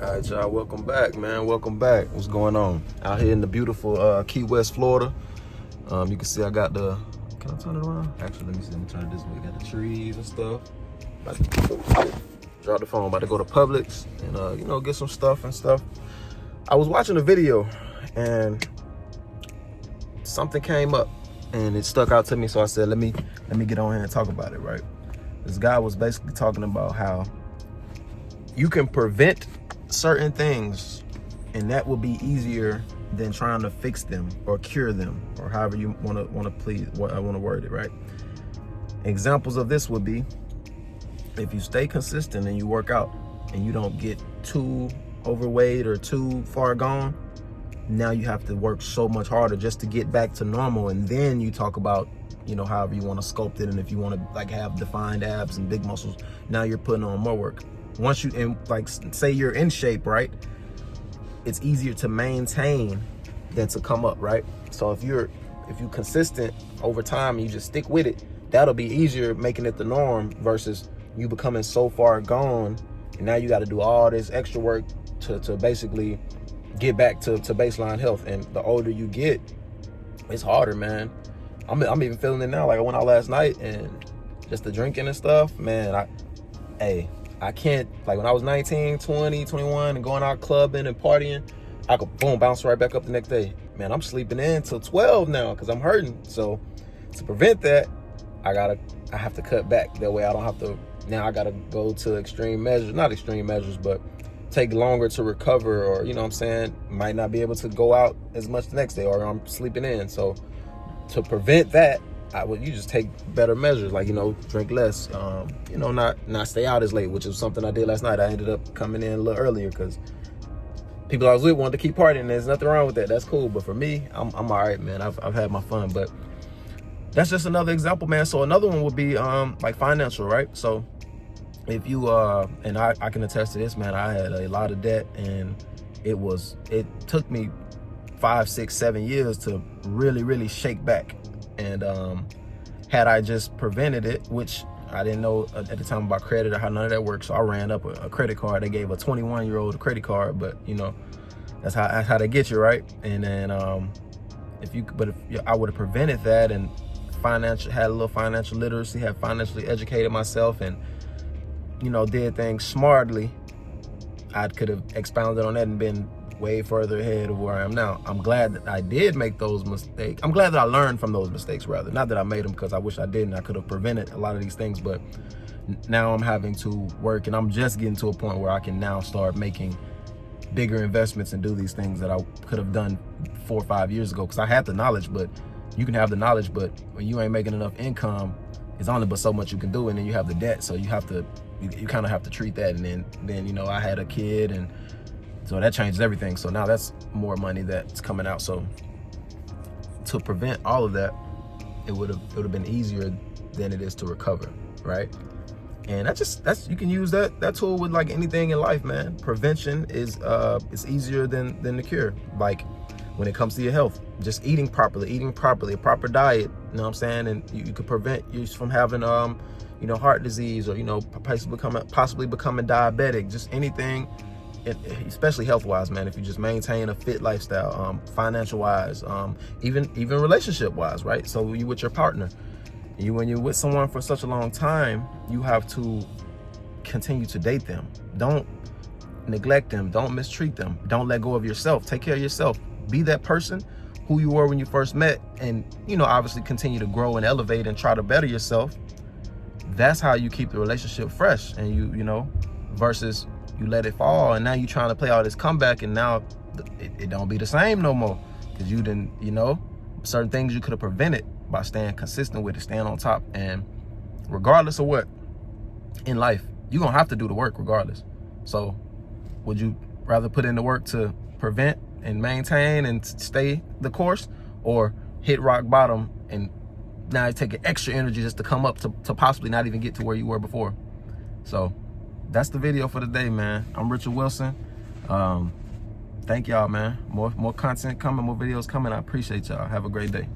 All right, y'all, welcome back, man. Welcome back. What's going on? Out here in the beautiful Key West, Florida. You can see I got the, can I turn it around? Actually, let me see, let me turn it this way. Got the trees and stuff. About to drop the phone, about to go to Publix and, you know, get some stuff and stuff. I was watching a video and something came up and it stuck out to me. So I said, let me get on here and talk about it, right? This guy was basically talking about how you can prevent certain things, and that will be easier than trying to fix them or cure them, or however you want to word it, right? Examples of this would be if you stay consistent and you work out and you don't get too overweight or too far gone. Now you have to work so much harder just to get back to normal, and then you talk about, you know, however you want to sculpt it, and if you want to like have defined abs and big muscles, now you're putting on more work. Once you, and like say you're in shape, right, it's easier to maintain than to come up, right? So if you consistent over time and you just stick with it, that'll be easier making it the norm versus you becoming so far gone and now you got to do all this extra work to basically get back to baseline health. And the older you get, it's harder, man. I'm even feeling it now. Like I went out last night and just the drinking and stuff, man, I can't, like when I was 19, 20, 21 and going out clubbing and partying, I could boom, bounce right back up the next day. Man, I'm sleeping in till 12 now because I'm hurting. So to prevent that, I have to cut back. That way I don't have to, now I got to go to extreme measures, not extreme measures, but take longer to recover, or, you know what I'm saying, might not be able to go out as much the next day, or I'm sleeping in. So to prevent that, you just take better measures, like, you know, drink less, you know, not stay out as late, which is something I did last night. I ended up coming in a little earlier because people I was with wanted to keep partying. There's nothing wrong with that. That's cool. But for me, I'm all right, man. I've had my fun. But that's just another example, man. So another one would be like financial, right? So if you and I can attest to this, man. I had a lot of debt, and it took me 5, 6, 7 years to really shake back. And had I just prevented it, which I didn't know at the time about credit or how none of that worked, so I ran up a credit card. They gave a 21-year-old a credit card, but you know, that's how they get you, right? And then if I would have prevented that and had a little financial literacy, had financially educated myself, and you know, did things smartly, I could have expounded on that and been way further ahead of where I am now. I'm glad that I did make those mistakes. I'm glad that I learned from those mistakes, rather. Not that I made them, because I wish I didn't. I could have prevented a lot of these things, but now I'm having to work, and I'm just getting to a point where I can now start making bigger investments and do these things that I could have done 4 or 5 years ago, because I had the knowledge. But you can have the knowledge, but when you ain't making enough income, it's only but so much you can do, and then you have the debt, so you kind of have to treat that. And then you know, I had a kid, and so that changes everything. So now that's more money that's coming out. So to prevent all of that, it would have been easier than it is to recover, right? And that's you can use that tool with like anything in life, man. Prevention is it's easier than the cure. Like when it comes to your health, just eating properly, a proper diet, you know what I'm saying? And you could prevent you from having you know, heart disease, or, you know, possibly becoming diabetic, just anything. Especially health-wise, man. If you just maintain a fit lifestyle, financial-wise, even relationship-wise, right? So you with your partner, when you're with someone for such a long time, you have to continue to date them. Don't neglect them. Don't mistreat them. Don't let go of yourself. Take care of yourself. Be that person who you were when you first met, and, you know, obviously continue to grow and elevate and try to better yourself. That's how you keep the relationship fresh, and you know, versus you let it fall, and now you trying to play all this comeback, and now it don't be the same no more, because you didn't, you know, certain things you could have prevented by staying consistent with it, staying on top. And regardless of what in life, you're gonna have to do the work regardless. So would you rather put in the work to prevent and maintain and stay the course, or hit rock bottom and now you take extra energy just to come up to possibly not even get to where you were before? So that's the video for today, man. I'm Richard Wilson. Thank y'all, man. More content coming, more videos coming. I appreciate y'all. Have a great day.